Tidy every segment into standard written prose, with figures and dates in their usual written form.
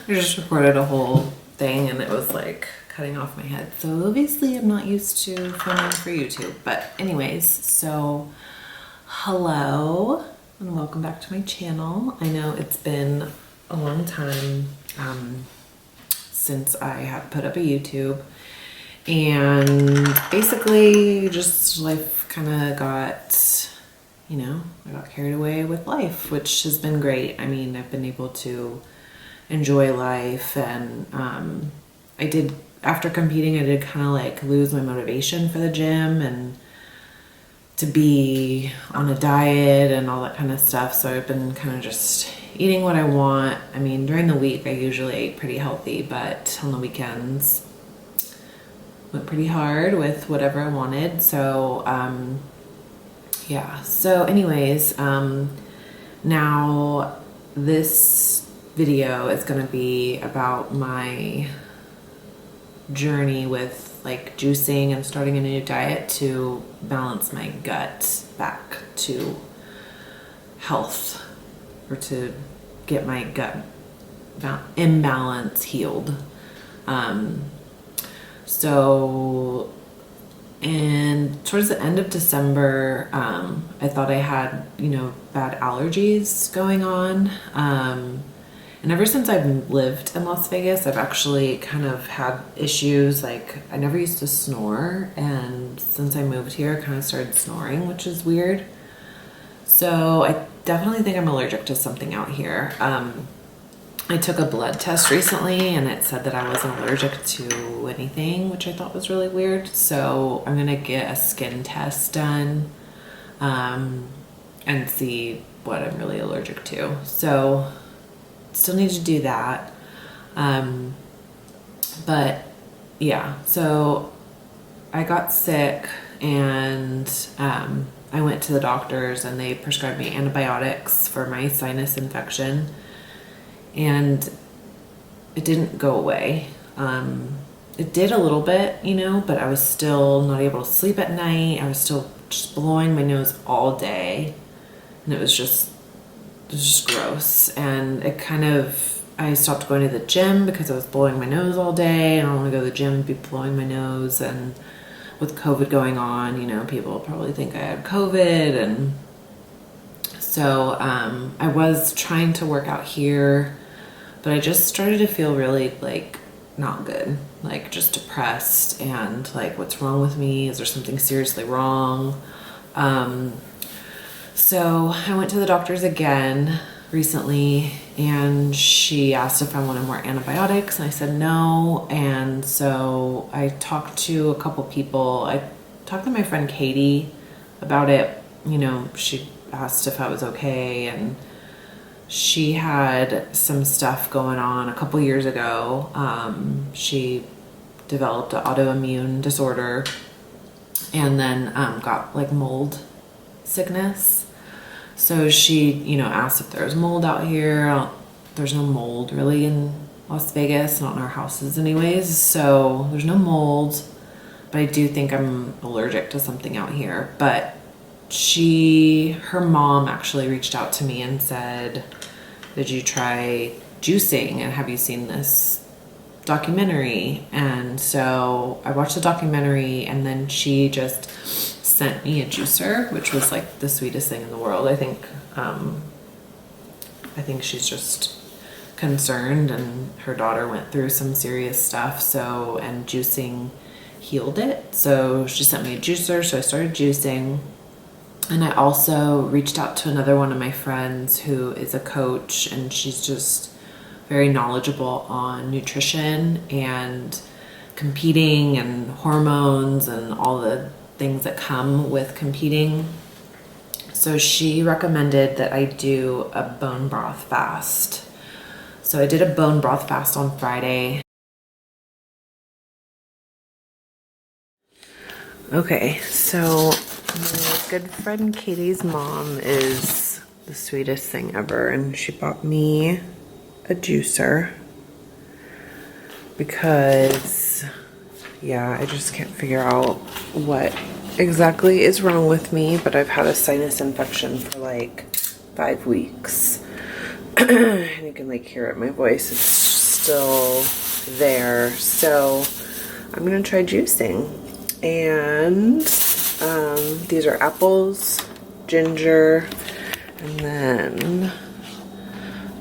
I just recorded a whole thing and it was like cutting off my head. So obviously I'm not used to filming for YouTube. But anyways, so hello and welcome back to my channel. I know it's been a long time since I have put up a YouTube, and basically just life kind of got, you know, I got carried away with life, which has been great. I mean, I've been able to enjoy life, and I did, after competing, I did kind of like lose my motivation for the gym and to be on a diet and all that kind of stuff. So I've been kind of just eating what I want. I mean, during the week I usually ate pretty healthy, but on the weekends went pretty hard with whatever I wanted. So yeah, so anyways, now this video is going to be about my journey with like juicing and starting a new diet to balance my gut back to health, or to get my gut imbalance healed. So, and towards the end of December, I thought I had, you know, bad allergies going on. And ever since I've lived in Las Vegas, I've actually kind of had issues. Like, I never used to snore, and since I moved here, I kind of started snoring, which is weird. So I definitely think I'm allergic to something out here. I took a blood test recently and it said that I wasn't allergic to anything, which I thought was really weird. So I'm gonna get a skin test done and see what I'm really allergic to. So still need to do that. But yeah, so I got sick, and I went to the doctors and they prescribed me antibiotics for my sinus infection, and it didn't go away. It did a little bit, you know, but I was still not able to sleep at night. I was still just blowing my nose all day, and it was just gross. And it kind of, I stopped going to the gym because I was blowing my nose all day. I don't want to go to the gym and be blowing my nose, and with COVID going on, you know, people probably think I had COVID. And so I was trying to work out here, but I just started to feel really like not good, like just depressed, and like, what's wrong with me? Is there something seriously wrong? So I went to the doctors again recently, and she asked if I wanted more antibiotics, and I said no. And so I talked to a couple people. I talked to my friend Katie about it. You know, she asked if I was okay, and she had some stuff going on a couple years ago. She developed an autoimmune disorder, and then got like mold sickness. So she, you know, asked if there was mold out here. There's no mold really in Las Vegas, not in our houses anyways. So there's no mold, but I do think I'm allergic to something out here. But her mom actually reached out to me and said, did you try juicing, and have you seen this documentary? And so I watched the documentary, and then she just sent me a juicer, which was like the sweetest thing in the world. I think she's just concerned, and her daughter went through some serious stuff, so, and juicing healed it. So she sent me a juicer, so I started juicing. And I also reached out to another one of my friends who is a coach, and she's just very knowledgeable on nutrition and competing and hormones and all the things that come with competing. So she recommended that I do a bone broth fast. So I did a bone broth fast on Friday. Okay, so my good friend Katie's mom is the sweetest thing ever, and she bought me a juicer because, yeah, I just can't figure out what exactly is wrong with me, but I've had a sinus infection for like 5 weeks. And you can like hear it in my voice. It's just still there. So I'm gonna try juicing. And these are apples, ginger, and then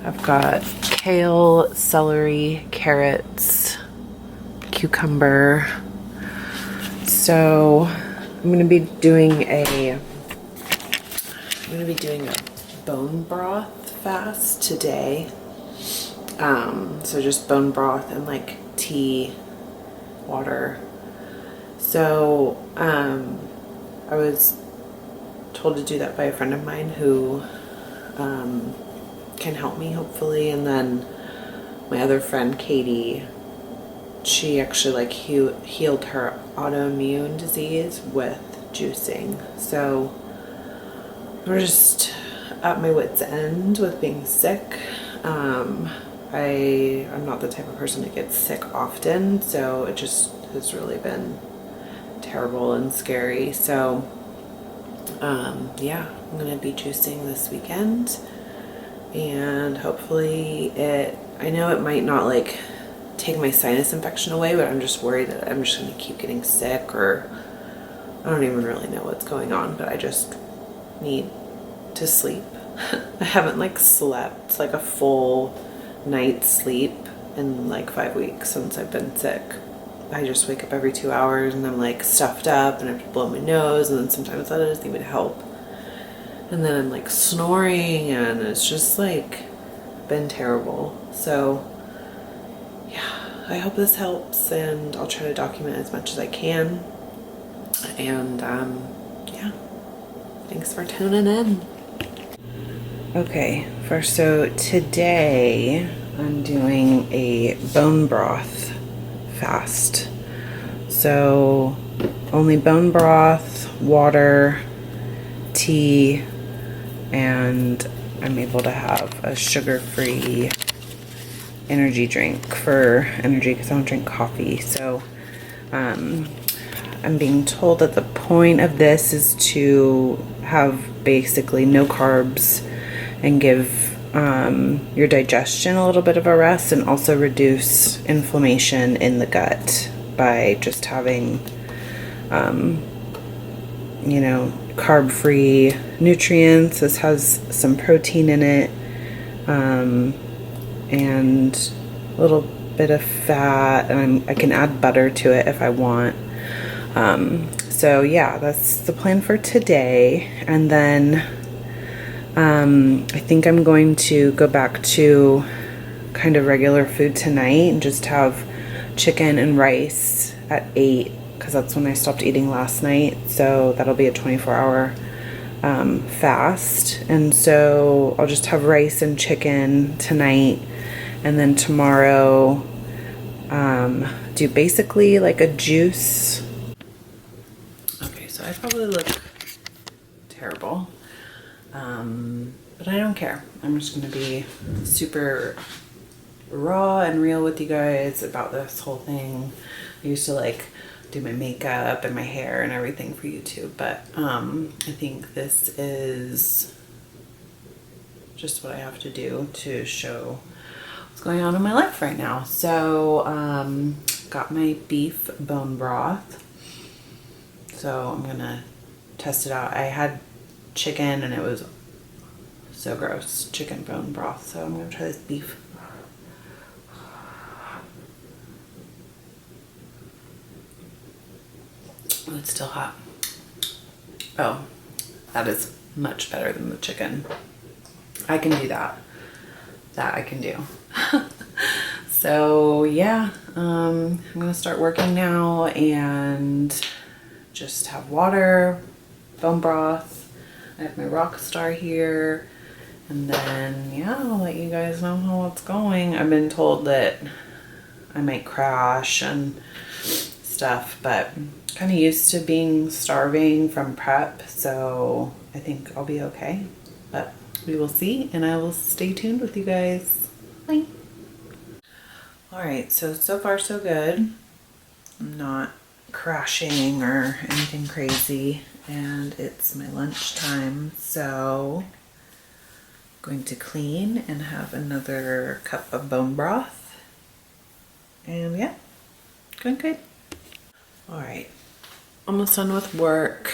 I've got kale, celery, carrots, cucumber. So I'm gonna be doing a bone broth fast today. So just bone broth and like tea, water. So I was told to do that by a friend of mine who can help me hopefully. And then my other friend Katie, she actually like healed her autoimmune disease with juicing. So we're just at my wit's end with being sick. I'm not the type of person that gets sick often, so it just has really been terrible and scary. So yeah, I'm gonna be juicing this weekend, and hopefully I know it might not like take my sinus infection away, but I'm just worried that I'm just gonna keep getting sick, or I don't even really know what's going on, but I just need to sleep. I haven't like slept like a full night's sleep in like 5 weeks since I've been sick. I just wake up every 2 hours and I'm like stuffed up and I have to blow my nose, and then sometimes that doesn't even help. And then I'm like snoring, and it's just like been terrible. So yeah, I hope this helps, and I'll try to document as much as I can. And yeah, thanks for tuning in. Okay, so today I'm doing a bone broth fast. So only bone broth, water, tea, and I'm able to have a sugar-free energy drink for energy because I don't drink coffee. So I'm being told that the point of this is to have basically no carbs and give your digestion a little bit of a rest, and also reduce inflammation in the gut by just having you know, carb-free nutrients. This has some protein in it, and a little bit of fat, and I can add butter to it if I want. So yeah, that's the plan for today. And then I think I'm going to go back to kind of regular food tonight and just have chicken and rice at 8, because that's when I stopped eating last night. So that'll be a 24-hour fast. And so I'll just have rice and chicken tonight, and then tomorrow do basically like a juice. Okay, so I probably look terrible, but I don't care. I'm just gonna be super raw and real with you guys about this whole thing. I used to like do my makeup and my hair and everything for YouTube, but I think this is just what I have to do to show what's going on in my life right now. So got my beef bone broth, so I'm gonna test it out. I had chicken and it was so gross, chicken bone broth, so I'm gonna try this beef. Oh, it's still hot. Oh, that is much better than the chicken. I can do that. That I can do. So yeah, I'm gonna start working now and just have water, bone broth. I have my rock star here, and then yeah, I'll let you guys know how it's going. I've been told that I might crash and stuff, but kind of used to being starving from prep, so I think I'll be okay, but we will see, and I will stay tuned with you guys. Bye. All right, so far so good. I'm not crashing or anything crazy, and it's my lunchtime, so I'm going to clean and have another cup of bone broth, And yeah, going good. All right, almost done with work.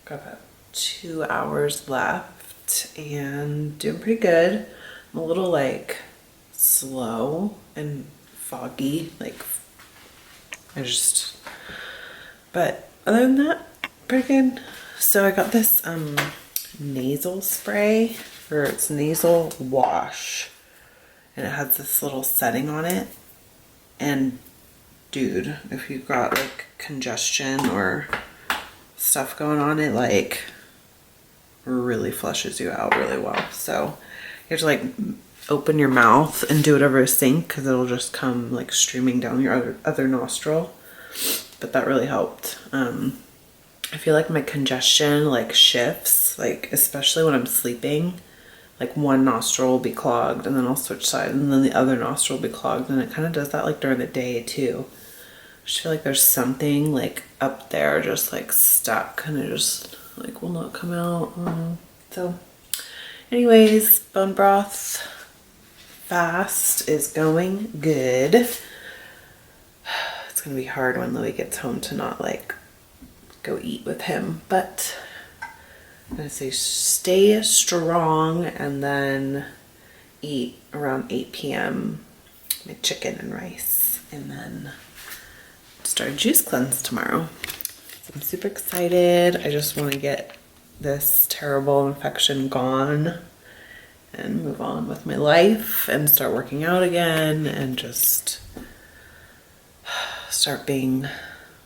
Got about 2 hours left and doing pretty good. I'm a little like slow and foggy, like but other than that, pretty good. So I got this nasal spray, or it's nasal wash, and it has this little setting on it. And dude, if you've got like congestion or stuff going on, it like really flushes you out really well. So you have to like open your mouth and do it over a sink because it'll just come like streaming down your other nostril. But that really helped. I feel like my congestion like shifts, like especially when I'm sleeping, like one nostril will be clogged and then I'll switch sides and then the other nostril will be clogged, and it kind of does that like during the day too. I just feel like there's something like up there just like stuck and it just like will not come out. So anyways, bone broth fast is going good. It's gonna be hard when Louis gets home to not like go eat with him, but I'm gonna say stay strong and then eat around 8 p.m. my chicken and rice, and then start a juice cleanse tomorrow. So I'm super excited. I just want to get this terrible infection gone and move on with my life and start working out again and just start being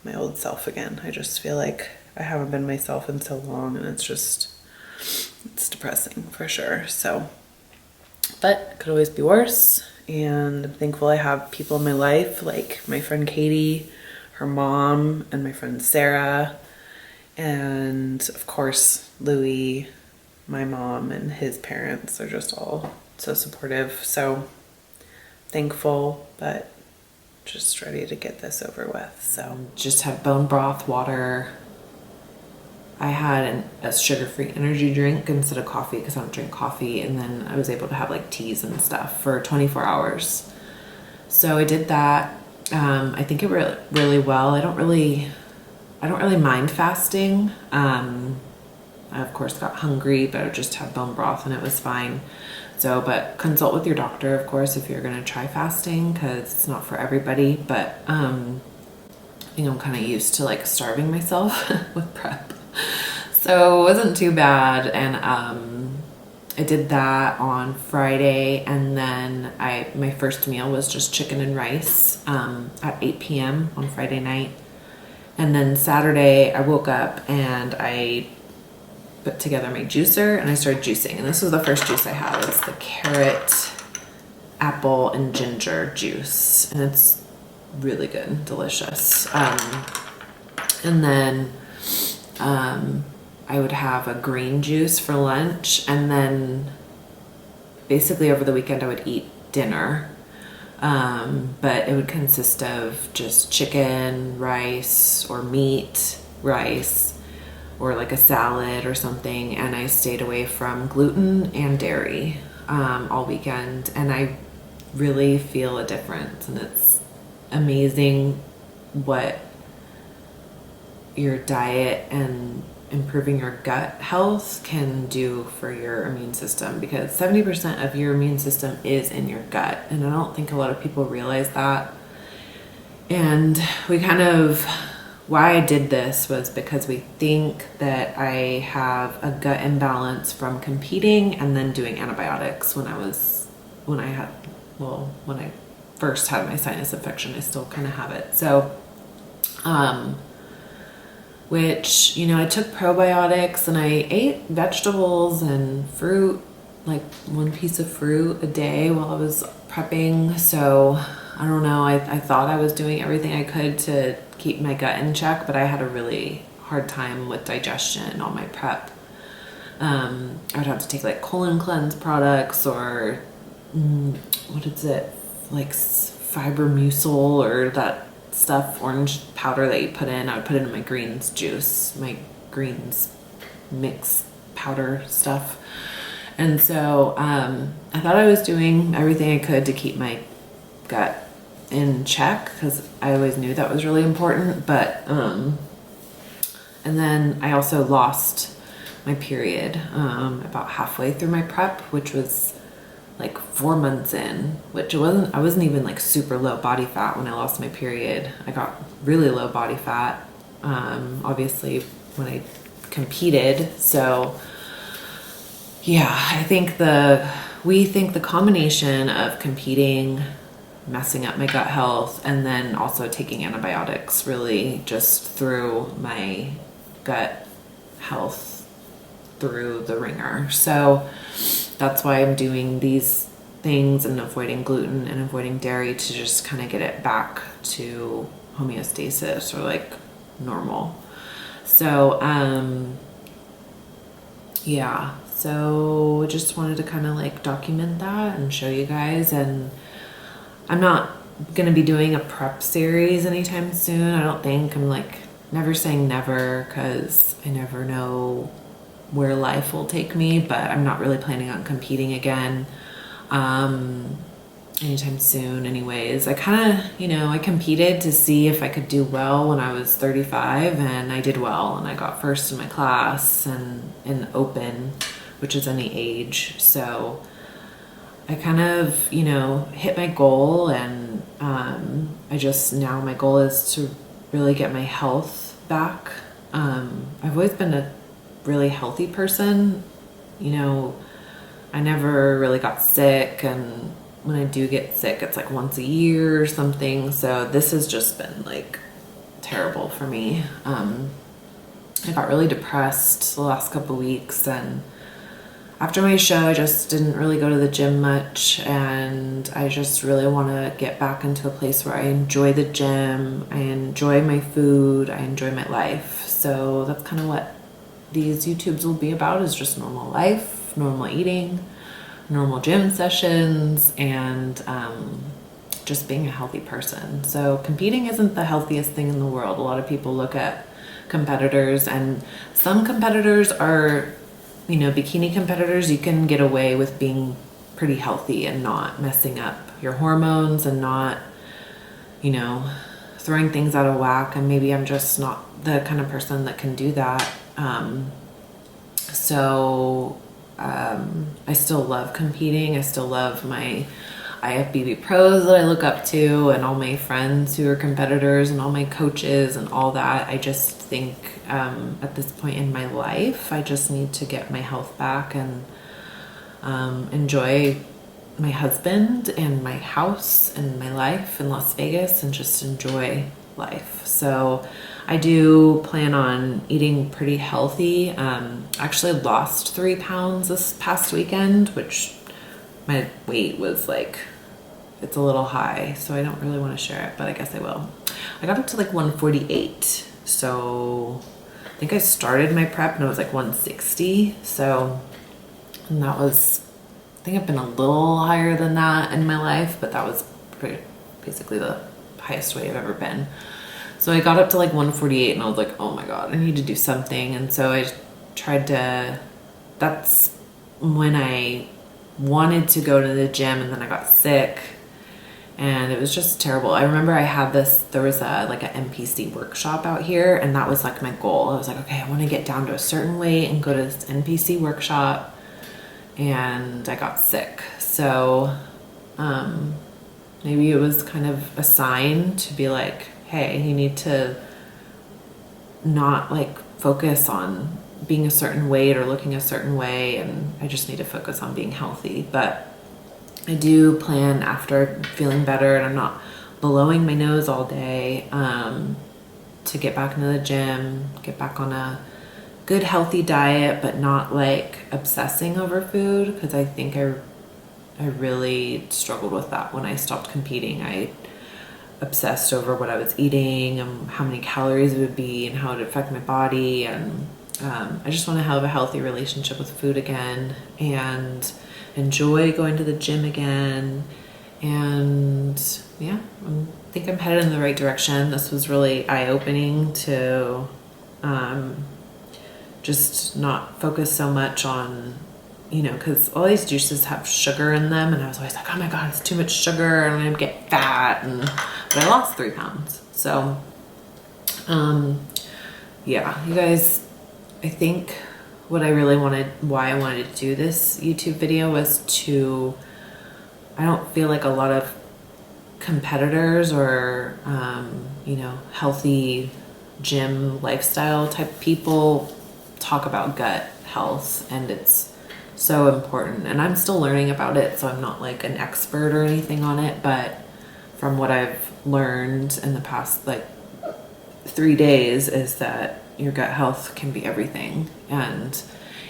my old self again. I just feel like I haven't been myself in so long, and it's depressing for sure. So, but it could always be worse, and I'm thankful I have people in my life like my friend Katie, her mom, and my friend Sarah, and of course Louis, my mom, and his parents are just all so supportive. So thankful, but just ready to get this over with. So just have bone broth, water. I had a sugar-free energy drink instead of coffee because I don't drink coffee, and then I was able to have like teas and stuff for 24 hours. So I did that. I think it went really well. I don't really mind fasting. I of course got hungry, but I just had bone broth and it was fine. So, but consult with your doctor, of course, if you're going to try fasting, because it's not for everybody. But I think I'm kind of used to like starving myself with prep, so it wasn't too bad. And I did that on Friday, and then my first meal was just chicken and rice at 8 p.m. on Friday night. And then Saturday I woke up and I put together my juicer and I started juicing. And this was the first juice I had. It's the carrot, apple, and ginger juice. And it's really good, delicious. And then I would have a green juice for lunch. And then basically over the weekend I would eat dinner. But it would consist of just chicken, rice, or meat, rice, or like a salad or something. And I stayed away from gluten and dairy all weekend, and I really feel a difference. And it's amazing what your diet and improving your gut health can do for your immune system, because 70% of your immune system is in your gut, and I don't think a lot of people realize that. And why I did this was because we think that I have a gut imbalance from competing and then doing antibiotics when I first had my sinus infection. I still kind of have it. So, which, I took probiotics and I ate vegetables and fruit, like one piece of fruit a day while I was prepping. So I don't know, I thought I was doing everything I could to keep my gut in check, but I had a really hard time with digestion on my prep. I would have to take like colon cleanse products, or what is it, like Fibromucil, or that stuff, orange powder that you put in. I would put it in my greens juice, my greens mix powder stuff. And so I thought I was doing everything I could to keep my gut in check because I always knew that was really important. But, and then I also lost my period about halfway through my prep, which was like 4 months in, which I wasn't even like super low body fat when I lost my period. I got really low body fat, obviously when I competed. So yeah, I think we think the combination of competing, messing up my gut health, and then also taking antibiotics really just threw my gut health through the ringer. So that's why I'm doing these things and avoiding gluten and avoiding dairy to just kind of get it back to homeostasis or like normal. So, yeah, so just wanted to kind of like document that and show you guys. And I'm not going to be doing a prep series anytime soon. I don't think. I'm like never saying never because I never know where life will take me, but I'm not really planning on competing again anytime soon anyways. I kind of, I competed to see if I could do well when I was 35, and I did well, and I got first in my class and in open, which is any age. So I kind of, hit my goal, and now my goal is to really get my health back. I've always been a really healthy person. I never really got sick, and when I do get sick, it's like once a year or something. So this has just been like terrible for me. I got really depressed the last couple weeks, and after my show, I just didn't really go to the gym much, and I just really want to get back into a place where I enjoy the gym, I enjoy my food, I enjoy my life. So that's kind of what these YouTubes will be about, is just normal life, normal eating, normal gym sessions, and just being a healthy person. So competing isn't the healthiest thing in the world. A lot of people look at competitors, and some competitors are, bikini competitors, you can get away with being pretty healthy and not messing up your hormones and not, throwing things out of whack. And maybe I'm just not the kind of person that can do that. I still love competing. I still love my IFBB pros that I look up to, and all my friends who are competitors, and all my coaches and all that. I just think at this point in my life, I just need to get my health back and enjoy my husband and my house and my life in Las Vegas, and just enjoy life. So I do plan on eating pretty healthy. Actually lost 3 pounds this past weekend, which my weight was like, it's a little high, so I don't really want to share it, but I guess I will. I got up to like 148. So I think I started my prep and it was like 160. So, and that was, I think I've been a little higher than that in my life, but that was basically the highest weight I've ever been. So I got up to like 148, and I was like, oh my God, I need to do something. And so I tried to, that's when I wanted to go to the gym, and then I got sick, and it was just terrible. I remember there was like an NPC workshop out here, and that was like my goal. I was like, okay, I want to get down to a certain weight and go to this NPC workshop, and I got sick. So maybe it was kind of a sign to be like, hey, you need to not like focus on being a certain weight or looking a certain way, and I just need to focus on being healthy. But I do plan, after feeling better and I'm not blowing my nose all day, to get back into the gym, get back on a good healthy diet, but not like obsessing over food, because I think I really struggled with that when I stopped competing. I obsessed over what I was eating and how many calories it would be and how it would affect my body, and I just want to have a healthy relationship with food again and enjoy going to the gym again. And yeah, I think I'm headed in the right direction. This was really eye-opening to just not focus so much on you know, because all these juices have sugar in them, and I was always like, oh my God, it's too much sugar, I'm gonna get fat. But I lost 3 pounds. So, yeah, you guys, I think what I really wanted, why I wanted to do this YouTube video was I don't feel like a lot of competitors or, you know, healthy gym lifestyle type people talk about gut health, and it's so important. And I'm still learning about it, so I'm not like an expert or anything on it, but from what I've learned in the past like 3 days is that your gut health can be everything, and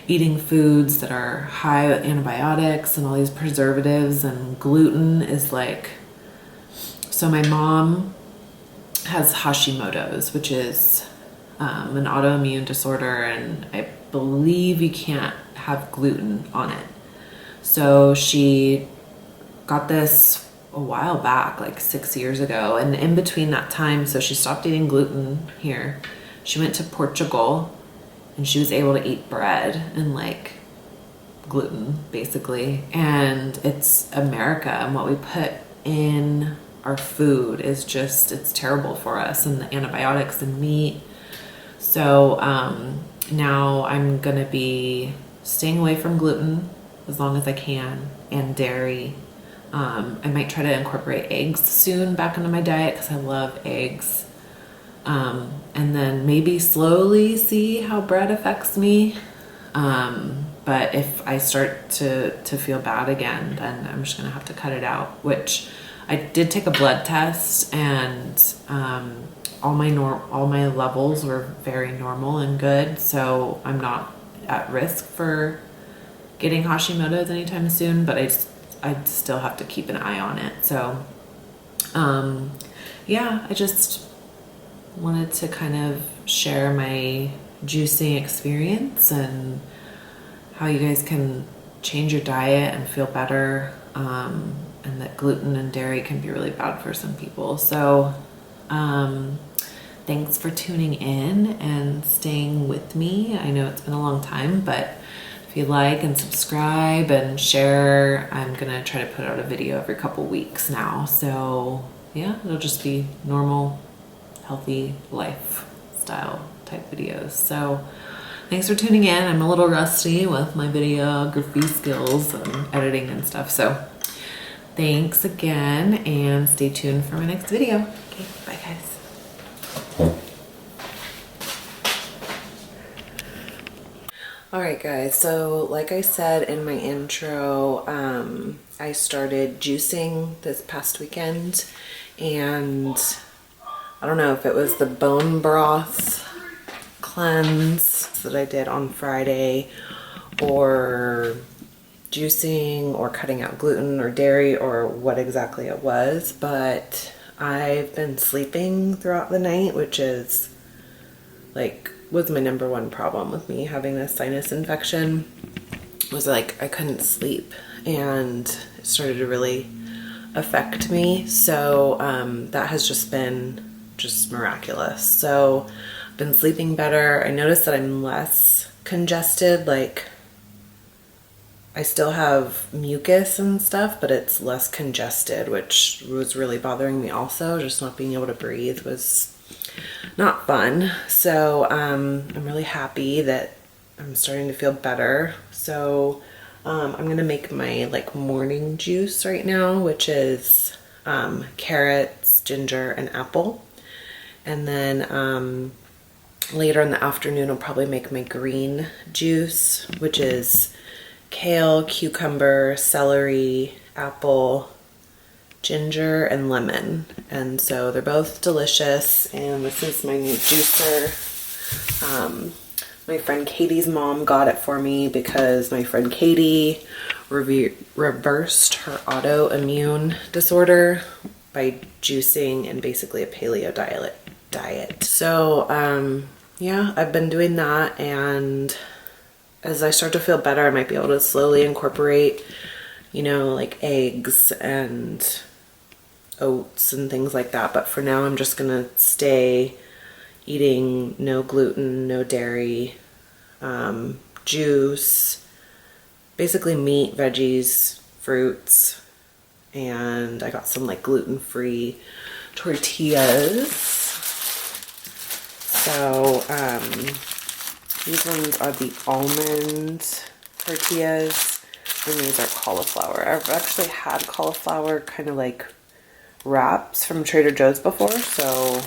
eating foods that are high with antibiotics and all these preservatives and gluten is like, so my mom has Hashimoto's, which is an autoimmune disorder, and I believe you can't have gluten on it. So she got this a while back, like 6 years ago, and in between that time, so she stopped eating gluten here. She went to Portugal, and she was able to eat bread and like gluten basically. And it's America, and what we put in our food is just, it's terrible for us, and the antibiotics and meat. So now I'm gonna be staying away from gluten as long as I can, and dairy. I might try to incorporate eggs soon back into my diet because I love eggs. And then maybe slowly see how bread affects me. But if I start to feel bad again, then I'm just gonna have to cut it out, which I did take a blood test, and all my levels were very normal and good, so I'm not at risk for getting Hashimoto's anytime soon, but I still have to keep an eye on it. So yeah, I just wanted to kind of share my juicing experience and how you guys can change your diet and feel better, and that gluten and dairy can be really bad for some people. So thanks for tuning in and staying with me. I know it's been a long time, but if you like and subscribe and share, I'm gonna try to put out a video every couple weeks now. So yeah, it'll just be normal, healthy lifestyle type videos. So thanks for tuning in. I'm a little rusty with my videography skills and editing and stuff. So thanks again, and stay tuned for my next video. Okay, bye guys. All right guys, so like I said in my intro, I started juicing this past weekend, and I don't know if it was the bone broth cleanse that I did on Friday, or juicing, or cutting out gluten or dairy, or what exactly it was, but I've been sleeping throughout the night, which is like was my number one problem with me having this sinus infection. Was like I couldn't sleep, and it started to really affect me. So that has just been miraculous. So I've been sleeping better. I noticed that I'm less congested. Like I still have mucus and stuff, but it's less congested, which was really bothering me also. Just not being able to breathe was not fun. So I'm really happy that I'm starting to feel better. So I'm gonna make my like morning juice right now, which is carrots, ginger, and apple. And then later in the afternoon I'll probably make my green juice, which is kale, cucumber, celery, apple, ginger, and lemon. And so they're both delicious, and this is my new juicer. My friend Katie's mom got it for me because my friend Katie reversed her autoimmune disorder by juicing and basically a paleo diet. So yeah, I've been doing that, and as I start to feel better, I might be able to slowly incorporate, you know, like eggs and oats and things like that. But for now, I'm just gonna stay eating, no gluten, no dairy, juice, basically meat, veggies, fruits, and I got some like gluten-free tortillas. So these ones are the almond tortillas, and these are cauliflower. I've actually had cauliflower kind of like wraps from Trader Joe's before, so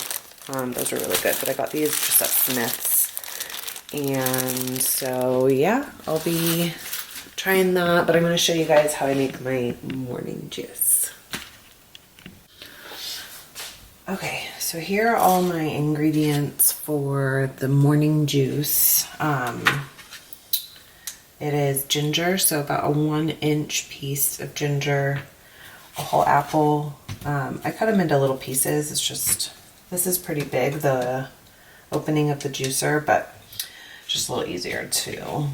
those are really good. But I got these just at Smith's, and so yeah, I'll be trying that. But I'm going to show you guys how I make my morning juice. Okay, so here are all my ingredients for the morning juice. It is ginger, so about a 1-inch piece of ginger, a whole apple. I cut them into little pieces. It's just, this is pretty big, the opening of the juicer, but just a little easier to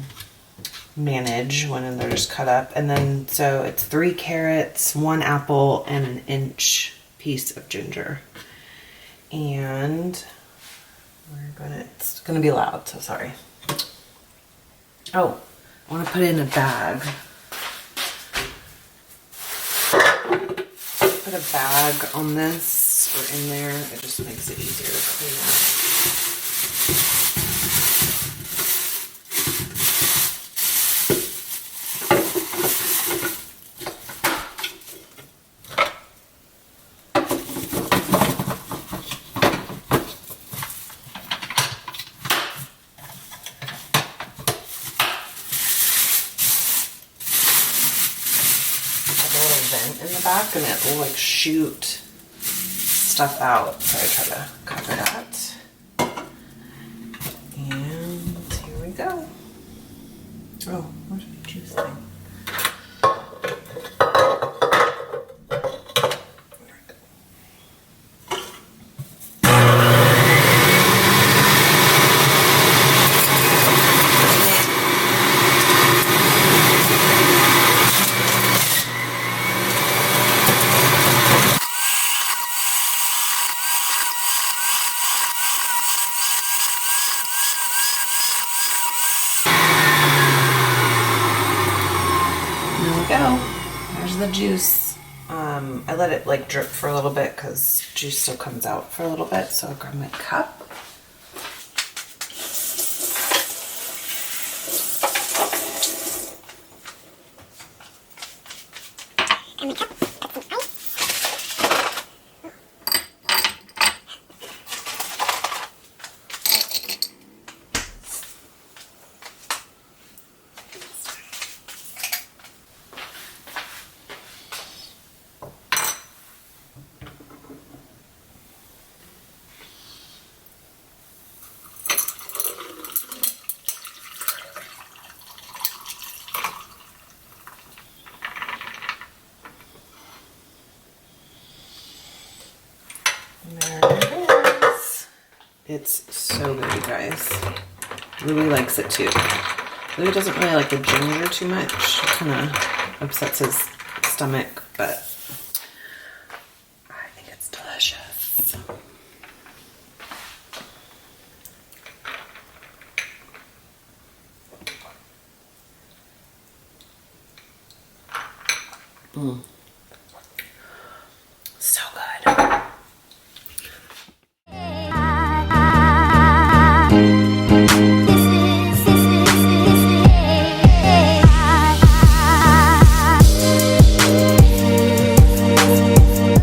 manage when they're just cut up. And then, so it's 3 carrots, 1 apple, and an inch piece of ginger. And it's gonna be loud, so sorry. Oh, I want to put it in a bag. Put a bag on this or in there. It just makes it easier to clean up. In the back, and it will like shoot stuff out, so I try to cover that. And here we go. Oh, where's my juice thing? Go. There's the juice. I let it like drip for a little bit because juice still comes out for a little bit, so I'll grab my cup. There it is. It's so good, you guys. Louis likes it too. Louis doesn't really like the ginger too much. It kind of upsets his stomach, but I think it's delicious. Mm.